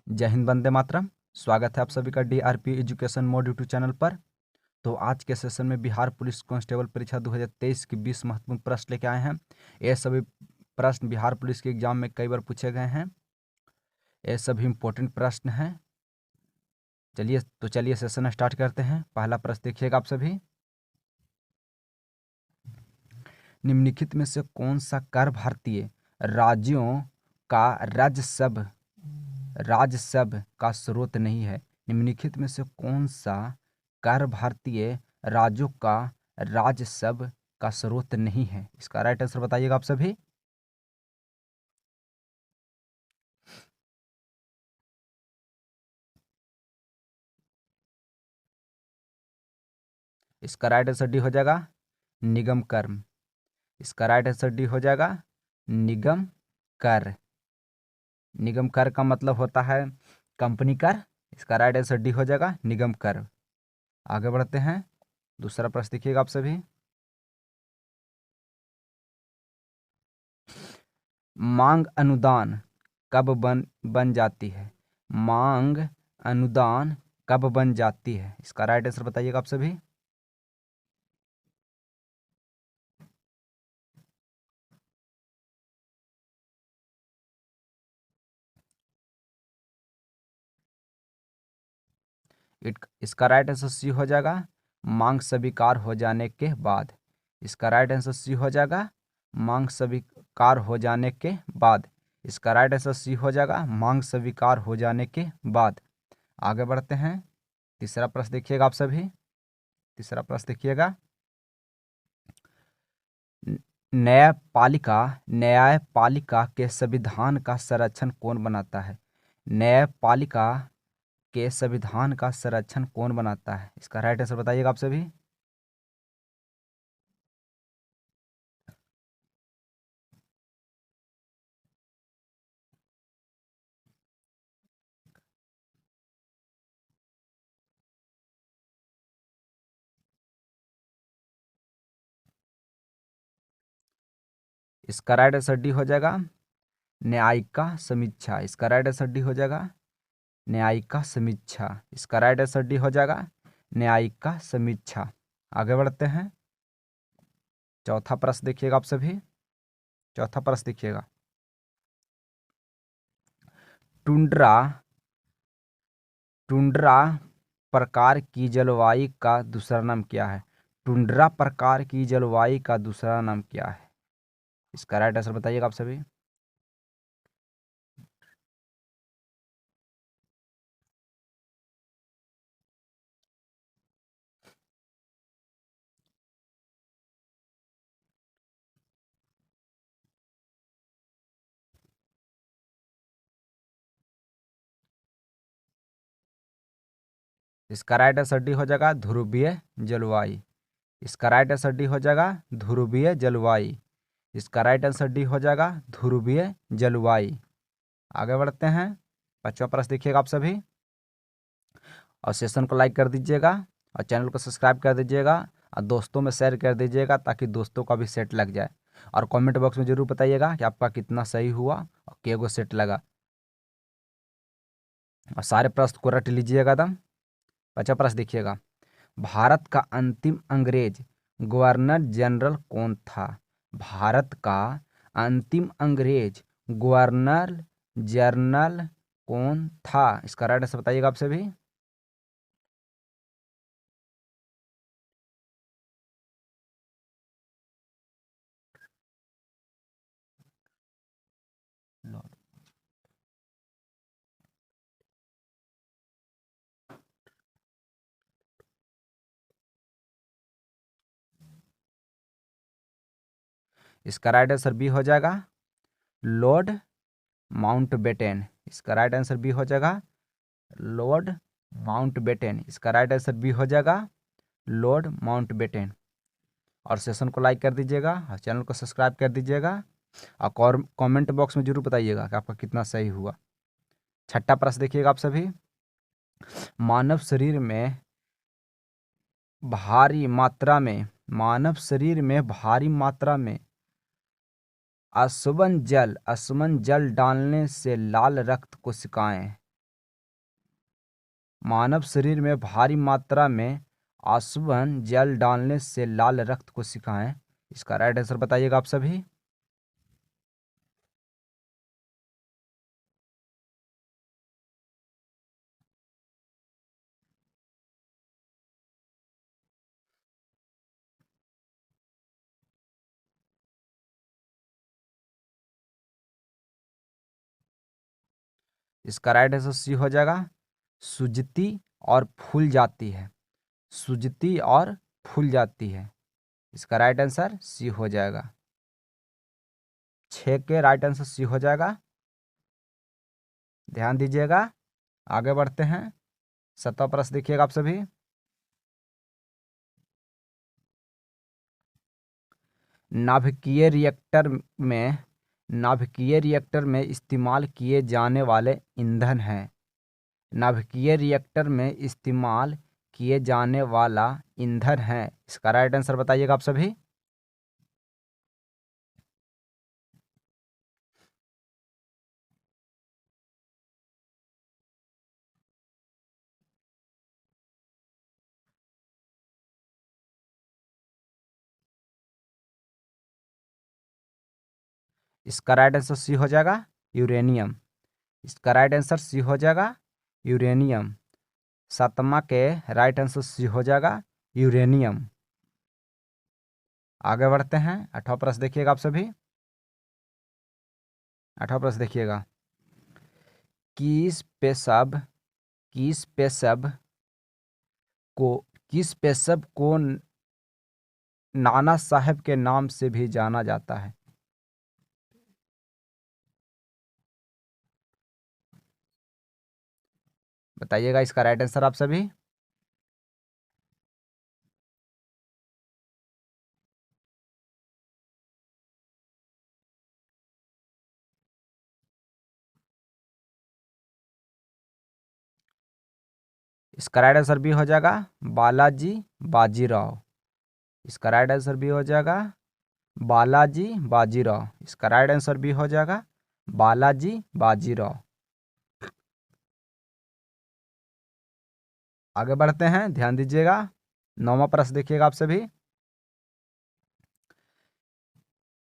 जय हिंद, वंदे मातरम। स्वागत है आप सभी का DRP education mode YouTube channel पर। तो आज के सेशन में बिहार पुलिस कांस्टेबल परीक्षा 2023 के 20 महत्वपूर्ण प्रश्न लेके आए हैं। ये सभी प्रश्न बिहार पुलिस के एग्जाम में कई बार पूछे गए हैं। ये सभी इंपॉर्टेंट प्रश्न हैं। चलिए सेशन स्टार्ट करते हैं। पहला प्रश्न देखिएगा आप सभी। निम्नलिखित में से कौन सा कर भारतीय राज्यों का राजस्व का स्रोत नहीं है? निम्नलिखित में से कौन सा कर भारतीय राज्यों का राजस्व का स्रोत नहीं है? इसका राइट आंसर बताइएगा आप सभी। इसका राइट आंसर डी हो जाएगा निगम कर। इसका राइट आंसर डी हो जाएगा निगम कर। निगम कर का मतलब होता है कंपनी कर। इसका राइट आंसर डी हो जाएगा निगम कर। आगे बढ़ते हैं। दूसरा प्रश्न देखिएगा आप सभी। मांग अनुदान कब बन जाती है? मांग अनुदान कब बन जाती है? इसका राइट आंसर बताइएगा आप सभी। इसका राइट आंसर सी हो जाएगा मांग स्वीकार हो जाने के बाद। इसका राइट आंसर सी हो जाएगा मांग स्वीकार हो जाने के बाद। इसका राइट आंसर सी हो जाएगा मांग स्वीकार हो जाने के बाद। आगे बढ़ते हैं। तीसरा प्रश्न देखिएगा आप सभी। तीसरा प्रश्न देखिएगा। न्यायपालिका के संविधान का संरक्षण कौन बनाता है? न्यायपालिका के संविधान का संरक्षण कौन बनाता है? इसका राइट आंसर बताइएगा आप सभी। इसका राइट आंसर डी हो जाएगा न्यायिका समीक्षा। इसका राइट आंसर डी हो जाएगा न्यायिका समीक्षा। इसका राइट आंसर डी हो जाएगा न्यायिका समीक्षा। आगे बढ़ते हैं। चौथा प्रश्न देखिएगा आप सभी। चौथा प्रश्न देखिएगा। टुंड्रा प्रकार की जलवायु का दूसरा नाम क्या है? टुंड्रा प्रकार की जलवायु का दूसरा नाम क्या है? इसका राइट आंसर बताइएगा आप सभी। इसका राइट आंसर डी हो जाएगा ध्रुवीय जलवायु। इसका राइट आंसर डी हो जाएगा ध्रुवीय जलवायु। इसका राइट आंसर डी हो जाएगा ध्रुवीय जलवायु। आगे बढ़ते हैं। पांचवा प्रश्न देखिएगा आप सभी। और सेशन को लाइक कर दीजिएगा और चैनल को सब्सक्राइब कर दीजिएगा और दोस्तों में शेयर कर दीजिएगा ताकि दोस्तों का भी सेट लग जाए। और कमेंट बॉक्स में जरूर बताइएगा कि आपका कितना सही हुआ और केगो सेट लगा। और सारे प्रश्न को रट लीजिएगा एकदम। पांचवा प्रश्न देखिएगा। भारत का अंतिम अंग्रेज गवर्नर जनरल कौन था? भारत का अंतिम अंग्रेज गवर्नर जनरल कौन था? इसका राइट आंसर बताइएगा आप सभी। इसका राइट आंसर बी हो जाएगा लॉर्ड माउंटबेटन। इसका राइट आंसर बी हो जाएगा लॉर्ड माउंटबेटन। इसका राइट आंसर बी हो जाएगा लॉर्ड माउंटबेटन। और सेशन को लाइक कर दीजिएगा और चैनल को सब्सक्राइब कर दीजिएगा और कमेंट बॉक्स में जरूर बताइएगा कि आपका कितना सही हुआ। छठा प्रश्न देखिएगा आप सभी। मानव शरीर में भारी मात्रा में अश्वन जल डालने से लाल रक्त कोशिकाएं मानव शरीर में भारी मात्रा में आसवन जल डालने से लाल रक्त कोशिकाएं। इसका राइट आंसर बताइएगा आप सभी। इसका राइट आंसर सी हो जाएगा, सूजती और फूल जाती है। सूजती और फूल जाती है। इसका राइट आंसर सी हो जाएगा। 6 के राइट आंसर सी हो जाएगा। ध्यान दीजिएगा, आगे बढ़ते हैं। 7वां प्रश्न देखिएगा आप सभी। नाभिकीय रिएक्टर में नाभिकीय रिएक्टर में इस्तेमाल किए जाने वाले ईंधन हैं। नाभिकीय रिएक्टर में इस्तेमाल किए जाने वाला ईंधन है। इसका राइट आंसर बताइएगा आप सभी। इसका राइट आंसर सी हो जाएगा, यूरेनियम। इसका राइट आंसर सी हो जाएगा, यूरेनियम। 7वां के राइट आंसर सी हो जाएगा, यूरेनियम। आगे बढ़ते हैं। 8वां प्रश्न देखिएगा आप सभी। 8वां प्रश्न देखिएगा। किस पेशब किस पेशब को किस पेशब को नाना साहब के नाम से भी जाना जाता है? बताइएगा इसका राइट आंसर आप सभी। इसका राइट आंसर भी हो जाएगा, बालाजी बाजीराव। इसका राइट आंसर भी हो जाएगा, बालाजी बाजीराव। इसका राइट आंसर भी हो जाएगा, बालाजी बाजीराव। आगे बढ़ते हैं, ध्यान दीजिएगा। 9वां प्रश्न देखिएगा आप सभी।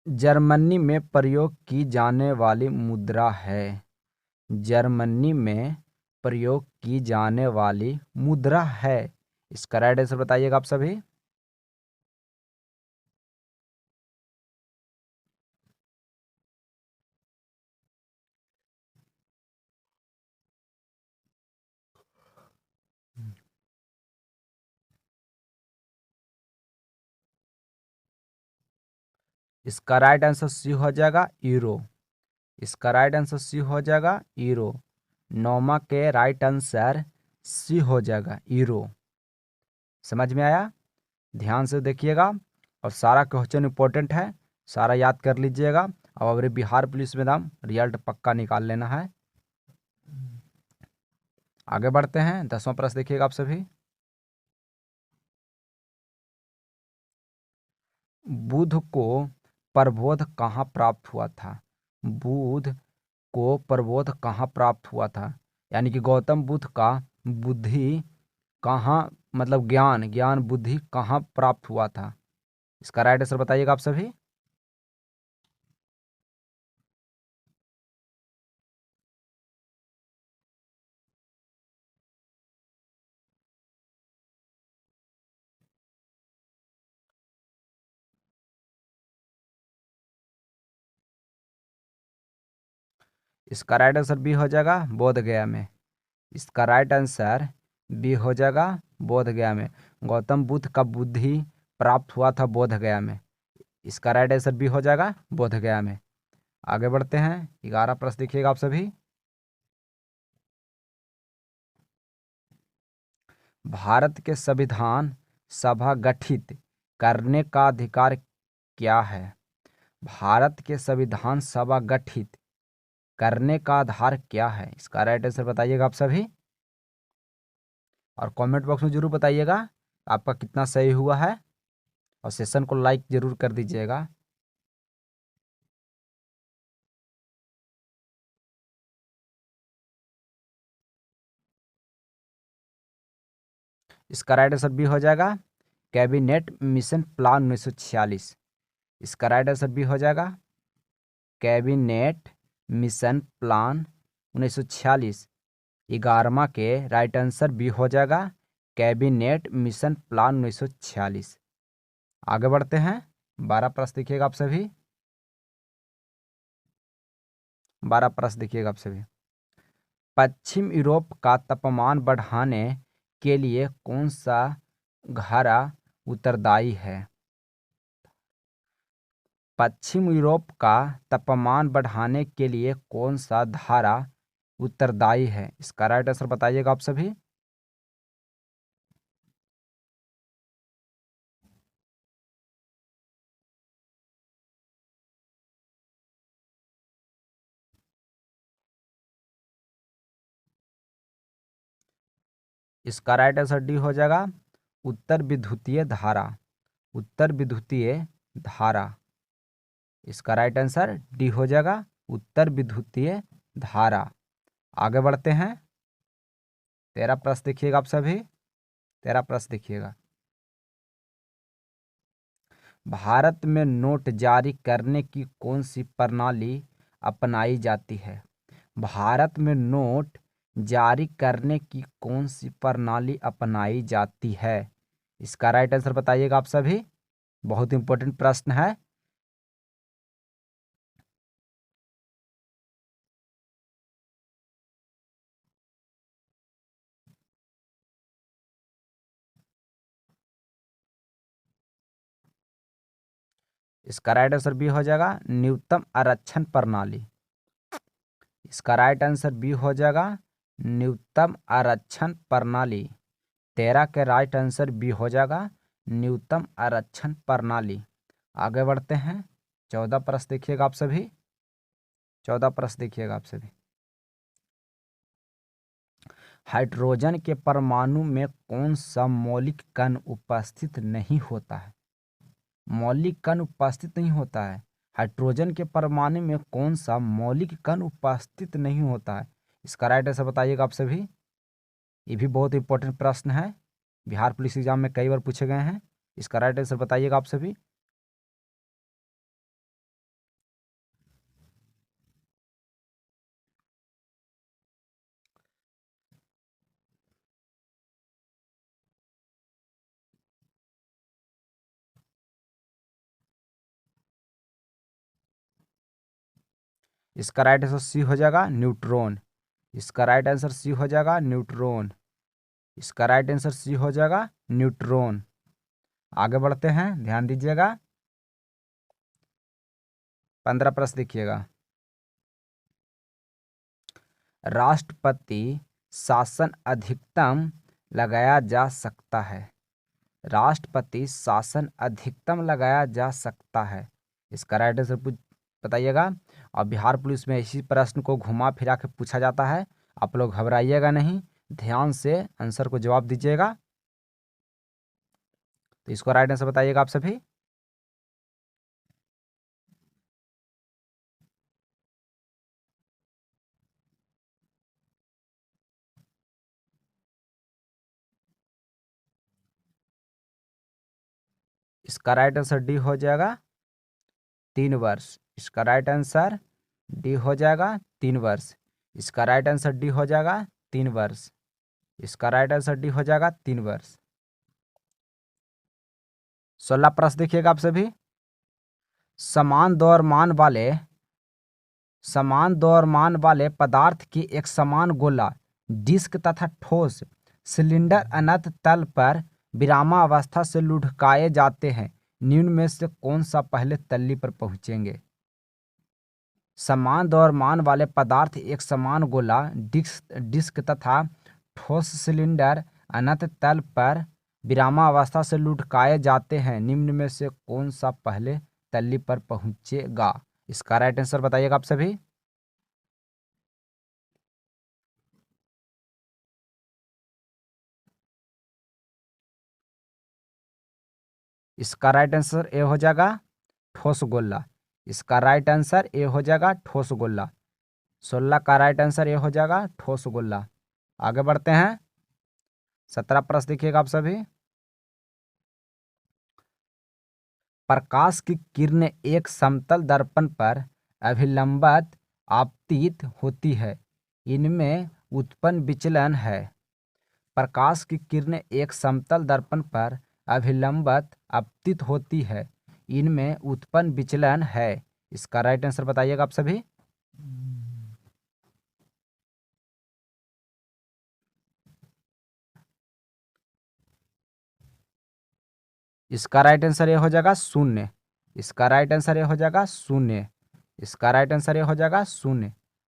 जर्मनी में प्रयोग की जाने वाली मुद्रा है। जर्मनी में प्रयोग की जाने वाली मुद्रा है। इसका राइट आंसर बताइएगा आप सभी। इसका राइट आंसर सी हो जाएगा, यूरो। इसका राइट आंसर सी हो जाएगा, यूरो। 9वां के राइट आंसर सी हो जाएगा, यूरो। समझ में आया? ध्यान से देखिएगा और सारा क्वेश्चन इंपॉर्टेंट है, सारा याद कर लीजिएगा। अब हमारे बिहार पुलिस में नाम रिजल्ट पक्का निकाल लेना है। आगे बढ़ते हैं। 10वां प्रश्न देखिएगा आप सभी। बुध को प्रबोध कहाँ प्राप्त हुआ था? बुध को प्रबोध कहाँ प्राप्त हुआ था? यानी कि गौतम बुद्ध का बुद्धि कहाँ, मतलब ज्ञान ज्ञान बुद्धि कहाँ प्राप्त हुआ था? इसका राइट आंसर बताइएगा आप सभी। इसका राइट आंसर बी हो जाएगा, बोध गया में। इसका राइट आंसर बी हो जाएगा, बोध गया में। गौतम बुद्ध का बुद्धि प्राप्त हुआ था बोध गया में। इसका राइट आंसर बी हो जाएगा, बोध गया में। आगे बढ़ते हैं। 11 प्रश्न देखिएगा आप सभी। भारत के संविधान सभा गठित करने का अधिकार क्या है? भारत के संविधान सभा गठित करने का आधार क्या है? इसका राइट आंसर बताइएगा आप सभी और कमेंट बॉक्स में जरूर बताइएगा आपका कितना सही हुआ है और सेशन को लाइक जरूर कर दीजिएगा। इसका राइट आंसर बी हो जाएगा कैबिनेट मिशन प्लान 1946। इसका राइट आंसर बी हो जाएगा कैबिनेट मिशन प्लान 1946। 11वां के राइट आंसर बी हो जाएगा कैबिनेट मिशन प्लान 1946। आगे बढ़ते हैं। 12 प्रश्न देखिएगा आप सभी। 12 प्रश्न देखिएगा आप सभी। पश्चिम यूरोप का तापमान बढ़ाने के लिए कौन सा धारा उत्तरदायी है? पश्चिम यूरोप का तापमान बढ़ाने के लिए कौन सा धारा उत्तरदायी है? इसका राइट आंसर बताइएगा आप सभी। इसका राइट आंसर डी हो जाएगा उत्तर विद्युतीय धारा। उत्तर विद्युतीय धारा। इसका राइट आंसर डी हो जाएगा उत्तर विद्युतीय धारा। आगे बढ़ते हैं। 13 प्रश्न देखिएगा आप सभी। 13 प्रश्न देखिएगा। भारत में नोट जारी करने की कौन सी प्रणाली अपनाई जाती है? भारत में नोट जारी करने की कौन सी प्रणाली अपनाई जाती है? इसका राइट आंसर बताइएगा आप सभी। बहुत इंपॉर्टेंट प्रश्न है। इसका राइट आंसर बी हो जाएगा न्यूनतम आरक्षण प्रणाली। इसका राइट आंसर बी हो जाएगा न्यूनतम आरक्षण प्रणाली। 13 के राइट आंसर बी हो जाएगा न्यूनतम आरक्षण प्रणाली। आगे बढ़ते हैं। 14 प्रश्न देखिएगा आप सभी। 14 प्रश्न देखिएगा आप सभी। हाइड्रोजन के परमाणु में कौन सा मौलिक कण उपस्थित नहीं होता है? मौलिक कण उपस्थित नहीं होता है। हाइड्रोजन के परमाणु में कौन सा मौलिक कण उपस्थित नहीं होता है? इसका राइट आंसर बताइएगा आप सभी। ये भी बहुत इंपॉर्टेंट प्रश्न है, बिहार पुलिस एग्जाम में कई बार पूछे गए हैं। इसका राइट आंसर बताइएगा आप सभी। इसका राइट आंसर सी हो जाएगा न्यूट्रॉन। इसका राइट आंसर सी हो जाएगा न्यूट्रॉन। इसका राइट आंसर सी हो जाएगा न्यूट्रॉन। आगे बढ़ते हैं, ध्यान दीजिएगा। 15 प्रश्न देखिएगा। राष्ट्रपति शासन अधिकतम लगाया जा सकता है। राष्ट्रपति शासन अधिकतम लगाया जा सकता है। इसका राइट आंसर बताइएगा। और बिहार पुलिस में इसी प्रश्न को घुमा फिरा के पूछा जाता है। आप लोग घबराइएगा नहीं, ध्यान से आंसर को जवाब दीजिएगा। तो इसको राइट आंसर बताइएगा आप सभी। इसका राइट आंसर डी हो जाएगा 3 वर्ष। इसका राइट आंसर डी हो जाएगा 3 वर्ष। इसका राइट आंसर डी हो जाएगा 3 वर्ष। इसका राइट आंसर डी हो जाएगा 3 वर्ष। 16 प्रश्न देखिएगा आप सभी। समान द्रव्यमान वाले पदार्थ की एक समान गोला डिस्क तथा ठोस सिलेंडर अनंत तल पर विरामावस्था से लुढ़काए जाते हैं। निम्न में से कौन सा पहले तल्ली पर पहुंचेंगे? समान द्रव्यमान वाले पदार्थ एक समान गोला डिस्क तथा ठोस सिलेंडर अनंत तल पर विरामावस्था से लुढ़काए जाते हैं। निम्न में से कौन सा पहले तल्ली पर पहुंचेगा? इसका राइट आंसर बताइएगा आप सभी। इसका राइट आंसर ए हो जाएगा ठोस गोला। इसका राइट आंसर ए हो जाएगा ठोस गोला। 16 का राइट आंसर ए हो जाएगा ठोस गोला। आगे बढ़ते हैं। 17 प्रश्न देखिएगा आप सभी। प्रकाश की किरणें एक समतल दर्पण पर अभिलंबित आपतित होती है, इनमें उत्पन्न विचलन है। प्रकाश की किरणें एक समतल दर्पण पर अभिलंबित आपतित होती है, इनमें उत्पन्न विचलन है। इसका राइट आंसर बताइएगा आप सभी। इसका राइट आंसर ये हो जाएगा शून्य। इसका राइट आंसर ये हो जाएगा शून्य। इसका राइट आंसर ये हो जाएगा शून्य।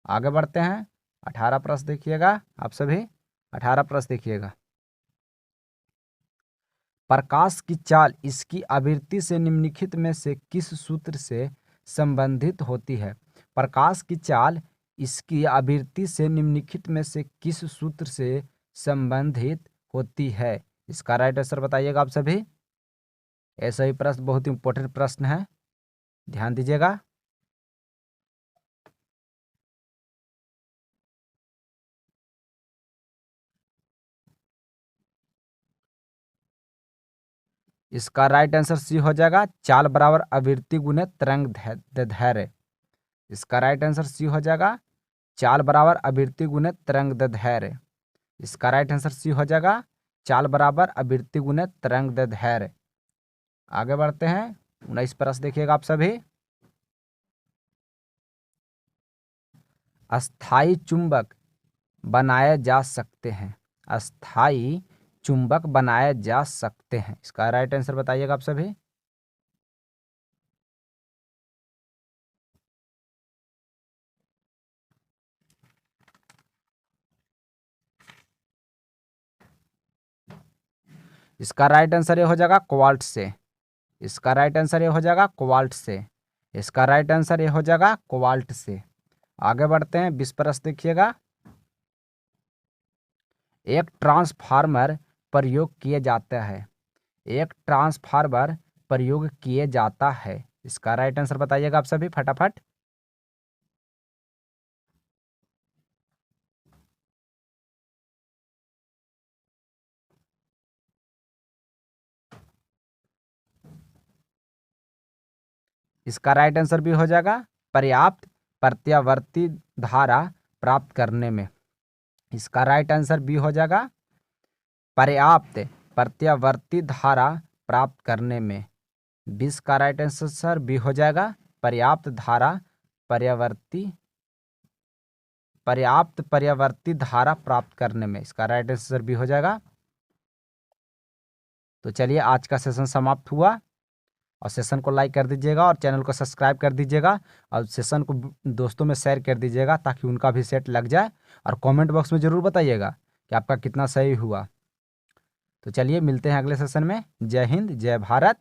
आगे बढ़ते हैं। 18 प्रश्न देखिएगा आप सभी। 18 प्रश्न देखिएगा। प्रकाश की चाल इसकी आवृत्ति से निम्नलिखित में से किस सूत्र से संबंधित होती है? प्रकाश की चाल इसकी आवृत्ति से निम्नलिखित में से किस सूत्र से संबंधित होती है? इसका राइट आंसर बताइएगा आप सभी। ऐसा ही प्रश्न बहुत इंपॉर्टेंट प्रश्न है, ध्यान दीजिएगा। इसका राइट आंसर सी हो जाएगा, चाल बराबर आवृत्ति गुने तरंग दैर्ध्य। इसका राइट आंसर सी हो जाएगा, चाल बराबर आवृत्ति गुने तरंग दैर्ध्य। इसका राइट आंसर सी हो जाएगा, चाल बराबर आवृत्ति गुने तरंग दैर्ध्य। आगे बढ़ते हैं। 19 प्रश्न देखिएगा आप सभी। अस्थाई चुंबक बनाए जा सकते हैं। अस्थाई चुंबक बनाए जा सकते हैं। इसका राइट आंसर बताइएगा आप सभी। इसका राइट आंसर ये हो जाएगा कोबाल्ट से। इसका राइट आंसर ये हो जाएगा कोबाल्ट से। इसका राइट आंसर ये हो जाएगा कोबाल्ट से। आगे बढ़ते हैं। 20 प्रश्न देखिएगा। एक ट्रांसफार्मर प्रयोग किए जाता है। एक ट्रांसफार्मर प्रयोग किए जाता है। इसका राइट आंसर बताइएगा आप सभी फटाफट। इसका राइट आंसर भी हो जाएगा पर्याप्त प्रत्यावर्ती धारा प्राप्त करने में। इसका राइट आंसर भी हो जाएगा पर्याप्त प्रत्यावर्ती धारा प्राप्त करने में। 20 का राइट आंसर भी हो जाएगा पर्याप्त पर्यावर्ती धारा प्राप्त करने में। इसका राइट आंसर भी हो जाएगा। तो चलिए आज का सेशन समाप्त हुआ, और सेशन को लाइक कर दीजिएगा और चैनल को सब्सक्राइब कर दीजिएगा, और सेशन को दोस्तों में शेयर कर दीजिएगा ताकि उनका भी सेट लग जाए। और कमेंट बॉक्स में ज़रूर बताइएगा कि आपका कितना सही हुआ। तो चलिए मिलते हैं अगले सेशन में। जय हिंद, जय भारत।